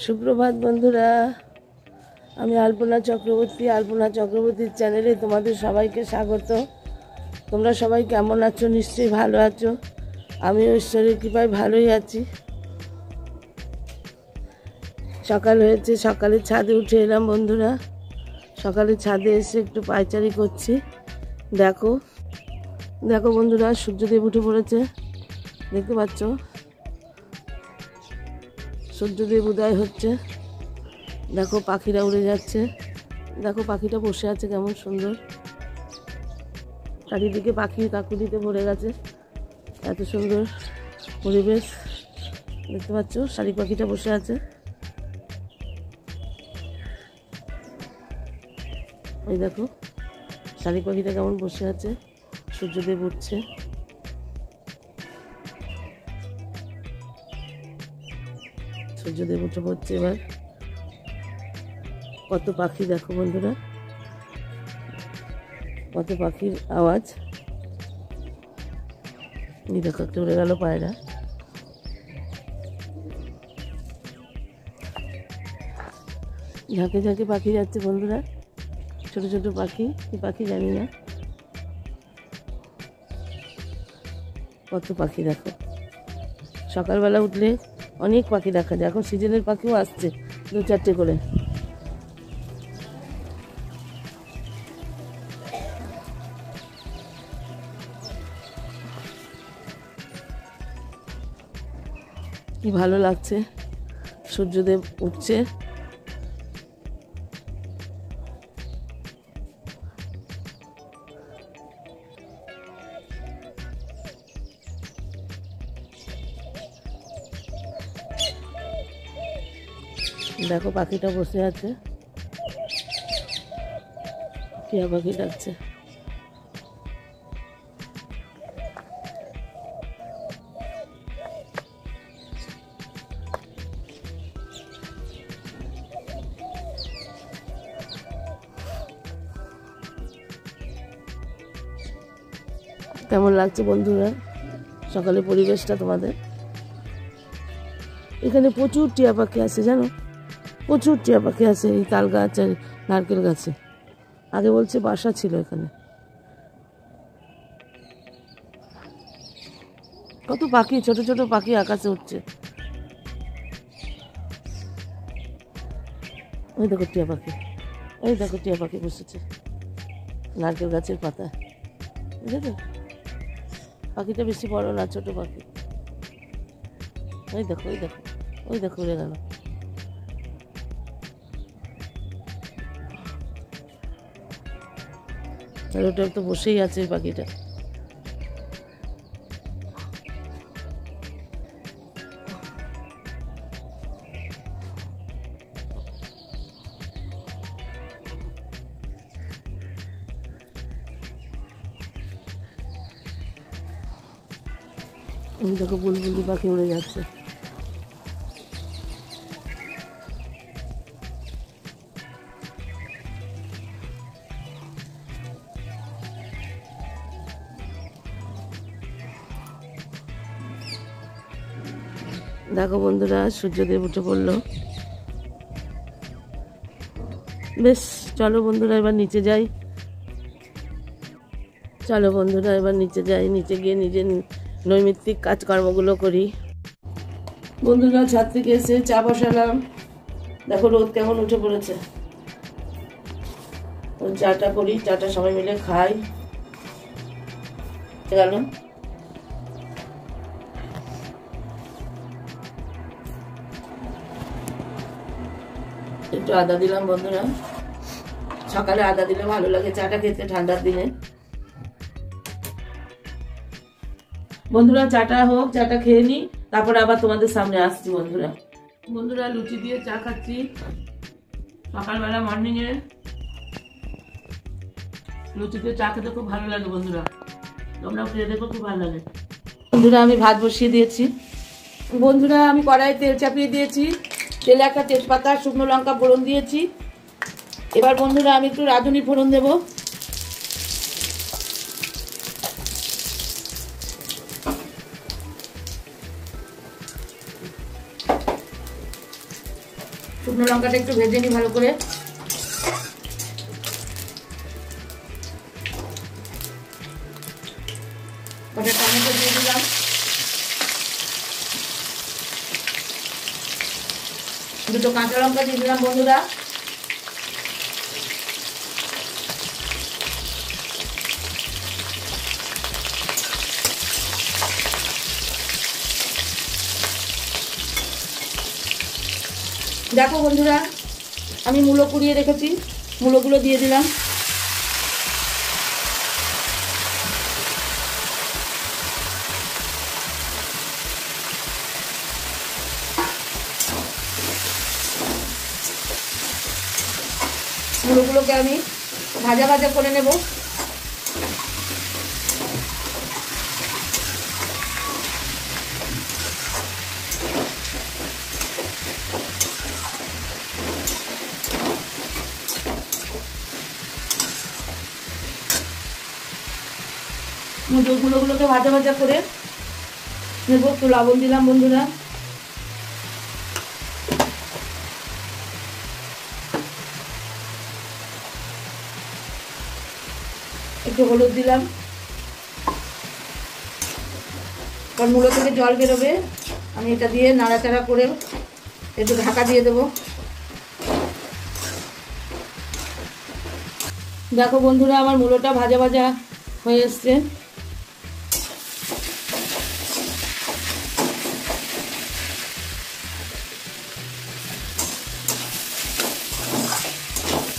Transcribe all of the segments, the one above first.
সুপ্রভাত বন্ধুরা, আমি আলপনা চক্রবর্তীর চ্যানেলে তোমাদের সবাইকে স্বাগত। তোমরা সবাই কেমন আছো? নিশ্চয়ই ভালো আছো। আমিও ঈশ্বরের কৃপায় ভালোই আছি। সকাল হয়েছে, সকালে ছাদে উঠে এলাম বন্ধুরা। সকালে ছাদে এসে একটু পায়চারি করছি। দেখো দেখো বন্ধুরা, সূর্যদেব উঠে পড়েছে, দেখতে পাচ্ছ? সূর্যদেব উদয় হচ্ছে। দেখো পাখিরা উড়ে যাচ্ছে, দেখো পাখিটা বসে আছে কেমন সুন্দর। চারিদিকে পাখি কাকুলিতে ভরে গেছে, এত সুন্দর পরিবেশ। দেখতে পাচ্ছ শালিক পাখিটা বসে আছে। ওই দেখো শালিক পাখিটা কেমন বসে আছে, সূর্যদেব উঠছে। সূর্যদেব উঠে পড়ছে এবার। কত পাখি দেখো বন্ধুরা, কত পাখির আওয়াজ। এই দেখো একটা উড়ে গেল পায়রা। ঝাঁকে ঝাঁকে পাখি যাচ্ছে বন্ধুরা, ছোট ছোট পাখি, কি পাখি জানি না। কত পাখি দেখো, সকালবেলা উঠলে অনেক পাখি দেখা যায়। এখন সিজনের পাখিও আসছে দু চারটে করে। কি ভালো লাগছে, সূর্যদেব উঠছে। দেখো পাখিটা বসে আছে, টিয়া পাখি ডাকছে। কেমন লাগছে বন্ধুরা সকালে পরিবেশটা তোমাদের? এখানে প্রচুর টিয়া পাখি আছে জানো, প্রচুর টিয়া পাখি আছে এই তাল গাছ আর নারকেল গাছে। আগে বলছে বাসা ছিল এখানে। কত পাখি, ছোট ছোট পাখি আকাশে উঠছে। ওই দেখো টিয়া পাখি, ওই দেখো টিয়া পাখি বসেছে নারকেল গাছের পাতায়। বুঝেছো, পাখিটা বেশি বড় না, ছোট পাখি। ওই দেখো, ওই দেখো, ওই দেখো উড়ে গেল। আর ওটা তো বসেই আছে ওই পাখিটা। দেখো বুলবুলি পাখি উড়ে যাচ্ছে। দেখো বন্ধুরা সূর্যদেব উঠে পড়লো। বেশ, চলো বন্ধুরা এবার নিচে যাই। চলো বন্ধুরা এবার নিচে যাই, নিচে গিয়ে নিজের নৈমিত্তিক কাজকর্মগুলো করি। বন্ধুরা ছাদ থেকে এসে চা বসালাম। দেখো রোদ কেমন উঠে পড়েছে। চাটা করি, চাটা সবাই মিলে খাই। গেল একটু আদা দিলাম বন্ধুরা, সকালে আদা দিলে ভালো লাগে চাটা খেতে ঠান্ডার দিনে। বন্ধুরা চাটা হোক, চাটা খেয়ে নি, তারপরে আবার তোমাদের সামনে আসছি বন্ধুরা। বন্ধুরা লুচি দিয়ে চা খাচ্ছি সকালবেলা, মর্নিং এ লুচি দিয়ে চা খেতে খুব ভালো লাগে বন্ধুরা। তোমরাও খেয়ে দেখো, খুব ভালো লাগে। বন্ধুরা আমি ভাত বসিয়ে দিয়েছি। বন্ধুরা আমি কড়াইয়ে তেল চাপিয়ে দিয়েছি, তেলে একটা তেজপাতা শুকনো লঙ্কা ফোড়ন দিয়েছি। এবার বন্ধুরা আমি একটু রাঁধুনি ফোড়ন দেবো। শুকনো লঙ্কাটা একটু ভেজে নিই ভালো করে। কটা টমেটো দিয়ে দিলাম, দুটো কাঁচা লঙ্কা দিয়ে দিলাম বন্ধুরা। দেখো বন্ধুরা, আমি মূলো কুড়িয়ে রেখেছি, মূলোগুলো দিয়ে দিলাম। মূলোগুলোকে আমি ভাজা ভাজা করে নেব। মূলোগুলোকে ভাজা ভাজা করে নেব। একটু লবণ দিলাম বন্ধুরা, একটু হলুদ দিলাম, কারণ মূলো থেকে জল বেরোবে। আমি এটা দিয়ে নাড়াচাড়া করে একটু ঢাকা দিয়ে দেবো। দেখো বন্ধুরা, আমার মূলোটা ভাজা ভাজা হয়ে এসছে।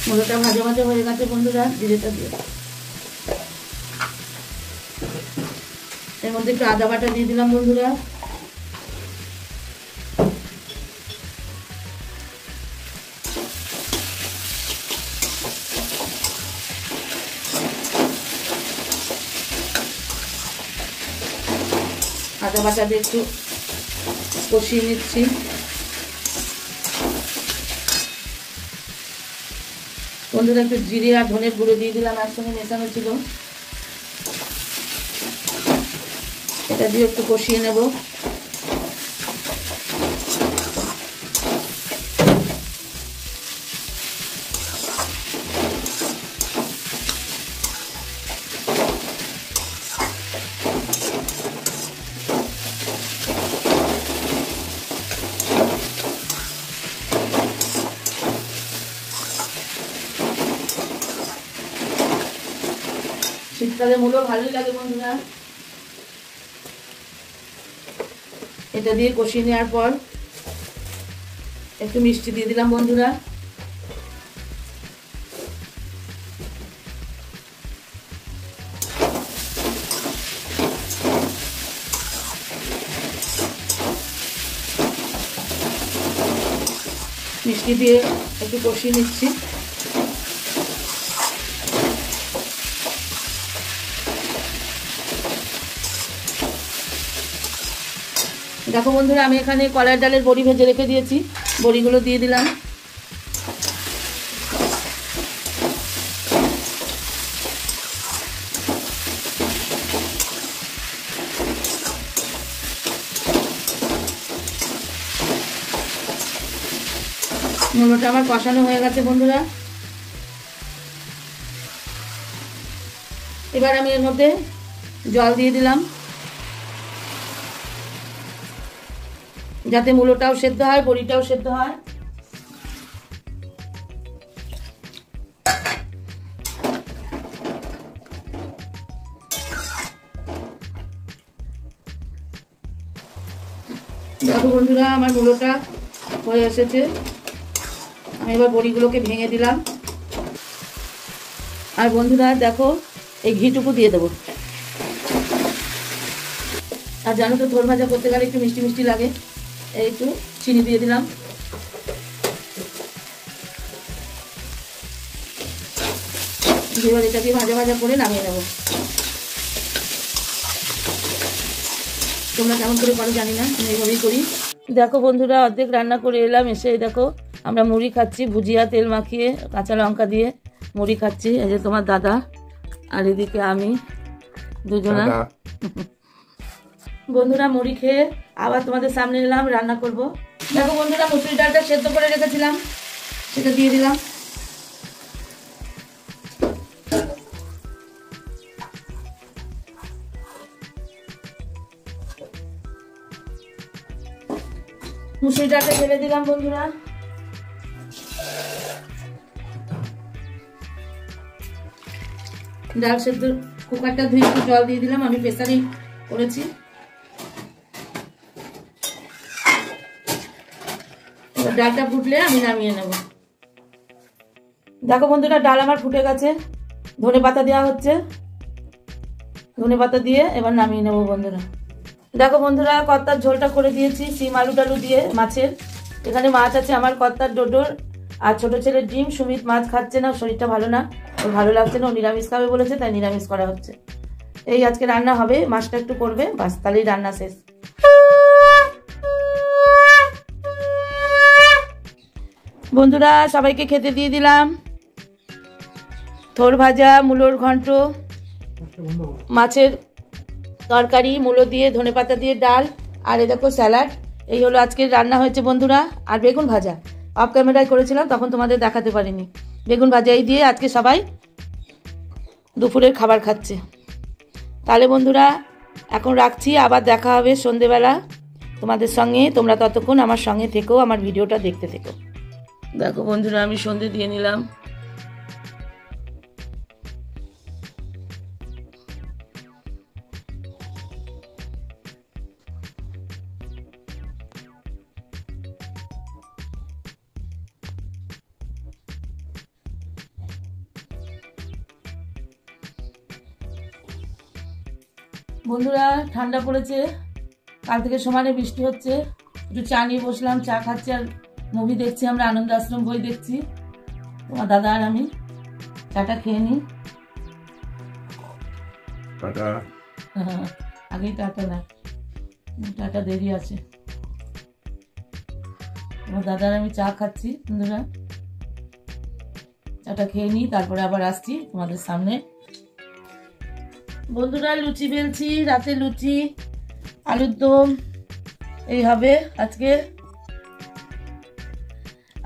মূলোটা ভাজা ভাজা হয়ে গেছে বন্ধুরা। জিরেটা দিয়ে এর মধ্যে একটু আদা বাটা দিয়ে দিলাম বন্ধুরা। আদা বাটা দিয়ে একটু কষিয়ে নিচ্ছি। বন্ধুরা, একটু জিরে আর ধনের গুঁড়ো দিয়ে দিলাম, একসঙ্গে মেশানো ছিল। এটা দিয়ে একটু কষিয়ে নেব। শীতকালে মূলো ভালোই লাগে বন্ধুরা। এটা দিয়ে কষিয়ে নেওয়ার পর একটু মিষ্টি দিয়ে দিলাম বন্ধুরা। মিষ্টি দিয়ে একটু কষিয়ে নিচ্ছি। দেখো বন্ধুরা, আমি এখানে কলার ডালের বড়ি ভেজে রেখে দিয়েছি, বড়িগুলো দিয়ে দিলাম। মূলোটা আমার কষানো হয়ে গেছে বন্ধুরা। এবার আমি এর মধ্যে জল দিয়ে দিলাম, যাতে মূলোটাও সেদ্ধ হয়, বড়িটাও সেদ্ধ হয়। দেখো বন্ধুরা, আমার মূলোটা হয়ে এসেছে। আমি এবার বড়িগুলোকে ভেঙে দিলাম। আর বন্ধুরা দেখো, এই ঘিটুকু দিয়ে দেবো। আর জানো তো, থোড় ভাজা করতে গেলে একটু মিষ্টি মিষ্টি লাগে। এই একটু চিনি দিয়ে দিলাম। এবার এটা দিয়ে ভাজা ভাজা করে নামিয়ে নেব। তোমরা কেমন করে করো জানি না, আমি এইভাবেই করি। দেখো বন্ধুরা, অর্ধেক রান্না করে এলাম। এসে দেখো আমরা মুড়ি খাচ্ছি, ভুজিয়া তেল মাখিয়ে কাঁচা লঙ্কা দিয়ে মুড়ি খাচ্ছি। এই যে তোমার দাদা, আর এদিকে আমি, দুজনা। বন্ধুরা, মুড়ি খেয়ে আবার তোমাদের সামনে এলাম, রান্না করব। দেখো বন্ধুরা, মুসুরি ডালটা সেদ্ধ করে রেখেছিলাম, সেটা দিয়ে দিলাম। মুসুরি ডালটা ঢেলে দিলাম বন্ধুরা। ডাল সেদ্ধ কুকারটা ধুয়ে একটু জল দিয়ে দিলাম, আমি প্রেসারেই করেছি। ডালটা ফুটলে আমি নামিয়ে নেব। দেখো বন্ধুরা, ডাল আমার ফুটে গেছে, ধনে পাতা দেওয়া হচ্ছে, ধনে পাতা দিয়ে এবার নামিয়ে নেব বন্ধুরা। দেখো বন্ধুরা, কর্তার ঝোলটা করে দিয়েছি সিম আলু টালু দিয়ে মাছের। এখানে মাছ আছে আমার কর্তার, ডোডোর আর ছোট ছেলের ডিম। সুমিত মাছ খাচ্ছে না, শরীরটা ভালো না, ওর ভালো লাগছে না, ও নিরামিষ খাবে বলেছে, তাই নিরামিষ করা হচ্ছে। এই আজকে রান্না হবে, মাছটা একটু করবে, বাস তাহলেই রান্না শেষ। বন্ধুরা, সবাইকে খেতে দিয়ে দিলাম। থোর ভাজা, মূলোর ঘন্ট, মাছের তরকারি, মূলো দিয়ে ধনেপাতা দিয়ে ডাল, আর এ দেখো স্যালাড। এই হলো আজকের রান্না হয়েছে বন্ধুরা। আর বেগুন ভাজা অফ ক্যামেরায় করেছিলাম, তখন তোমাদের দেখাতে পারিনি। বেগুন ভাজা এই দিয়ে আজকে সবাই দুপুরের খাবার খাচ্ছে। তাহলে বন্ধুরা এখন রাখছি, আবার দেখা হবে সন্ধেবেলা তোমাদের সঙ্গে। তোমরা ততক্ষণ আমার সঙ্গে থেকো, আমার ভিডিওটা দেখতে থেকো। দেখো বন্ধুরা, আমি সন্ধে দিয়ে নিলাম। বন্ধুরা, ঠান্ডা পড়েছে, কাল থেকে সমানে বৃষ্টি হচ্ছে। একটু চা নিয়ে বসলাম, চা খাচ্ছি আর মুভি দেখছি। আমরা আনন্দ আশ্রম বই দেখছি, তোমার দাদা আর আমি। চাটা খেয়ে নিই। আগেই টাটা না, টাটা দেরি আছে। তোমার দাদা আর আমি চা খাচ্ছি বন্ধুরা। চাটা খেয়ে নিই, তারপরে আবার আসছি তোমাদের সামনে। বন্ধুরা, লুচি বেলছি, রাতে লুচি আলুর দম এই হবে আজকে।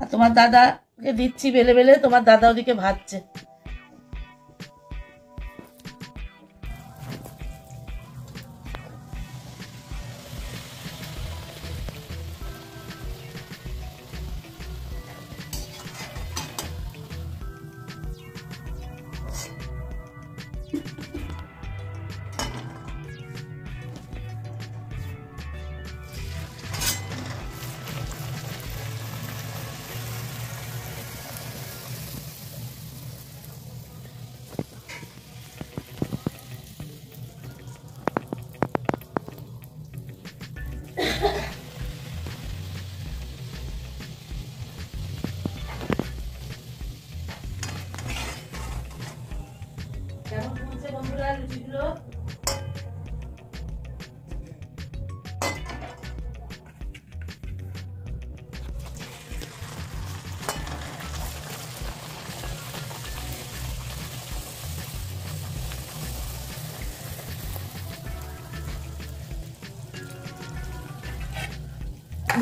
আর তোমার দাদাকে দিচ্ছি বেলে বেলে, তোমার দাদা ওদিকে ভাজছে। কেমন ফুলছে বন্ধুরা লুচিগুলো?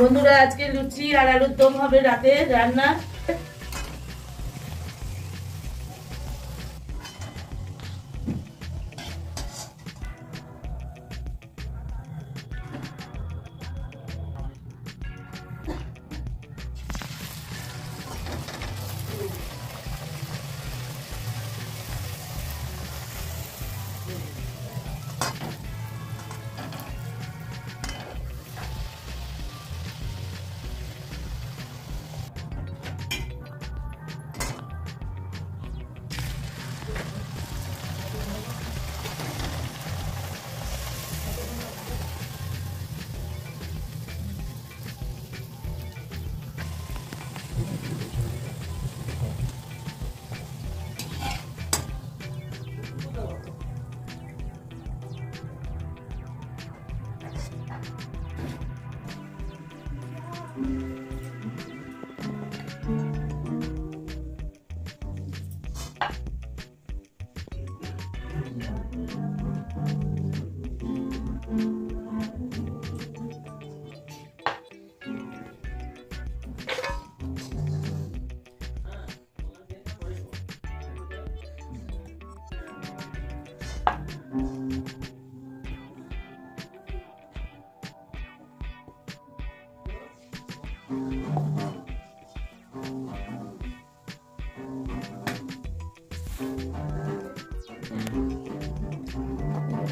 বন্ধুরা, আজকে লুচি আর আলুর দম হবে রাতে রান্না।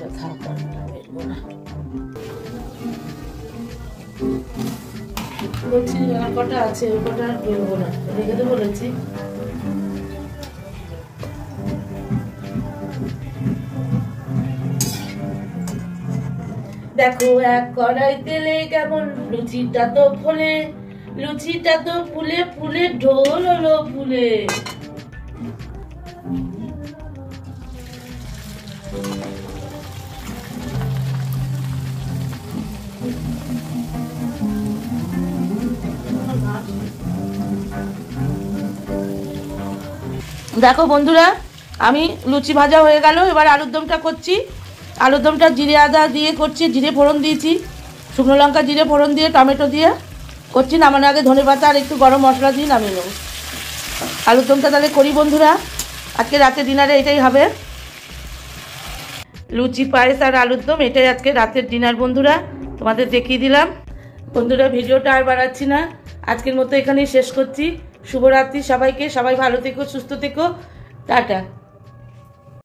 এটা থাক, না বলছি আর কটা আছে, ওই কটা আর বেরোবো না, রেখে তো বলেছি। দেখো এক কড়াই তেলে কেমন লুচিটা তো ফোলে, লুচিটা তো ফুলে ফুলে ঢোল হলো ফুলে। দেখো বন্ধুরা, আমি লুচি ভাজা হয়ে গেল, এবার আলুর দমটা করছি। আলুর দমটা জিরে আদা দিয়ে করছি, জিরে ফোড়ন দিয়েছি, শুকনো লঙ্কা জিরে ফোড়ন দিয়ে টমেটো দিয়ে করছি। নামানোর আগে ধনেপাতা আর একটু গরম মশলা দিয়ে নামিয়ে নেব। আলুর দমটা তাহলে করি বন্ধুরা, আজকে রাতে ডিনারে এটাই হবে, লুচি পায়েস আর আলুর দম, এটাই আজকে রাতের ডিনার বন্ধুরা, তোমাদের দেখিয়ে দিলাম। বন্ধুরা ভিডিওটা আর বাড়াচ্ছি না, আজকের মতো এখানেই শেষ করছি। শুভরাত্রি সবাইকে, সবাই ভালো থেকো, সুস্থ থেকো, টাটা।